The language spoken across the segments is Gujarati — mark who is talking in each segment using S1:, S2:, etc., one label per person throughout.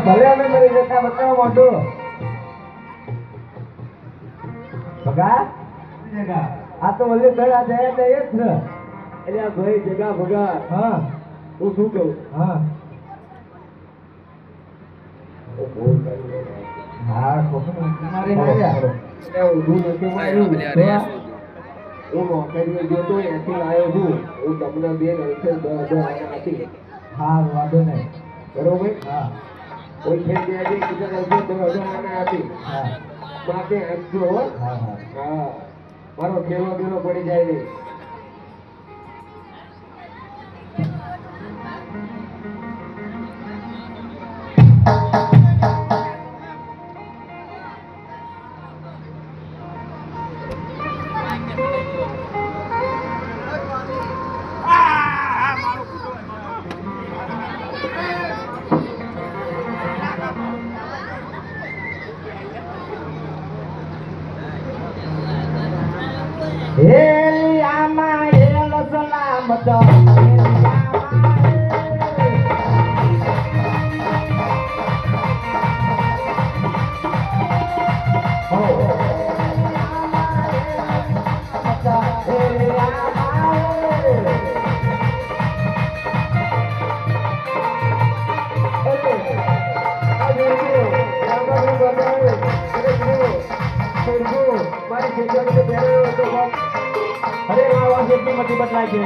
S1: ભલે અમે મરી જતા બતાવો મોટું ભગા આ તો ઓલી પેલા જયા હતા એ જ ને
S2: એટલે આ ભાઈ જગા ભગા
S1: હા
S2: હું શું કહું
S1: હા હા ખોખું મારી નાખ્યા
S2: એટલે ઊંધું નથી માર્યું હું નોકરીએ ગયો તો એથી લાવ્યો છું હું તમને બે નલસે 10,000 આપી
S1: હા વાંધો નહીં
S2: બરોબર
S1: હા
S2: કોઈ છે બે જે કીધા નલસે 10,000 આપી
S1: હા
S2: માટે આપજો હો
S1: હા હા
S2: હા મારો ખેલો બેલો પડી જાય નહીં
S1: હેલિયામાં હેલ સલામત
S2: અરે આ જેટલી મતી બદલાય છે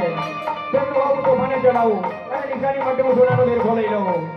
S2: તેમનો બાબુ તો મને જણાવું અને નિશાની માટે હું સોનાનો લેર ખોલાઈ લઉં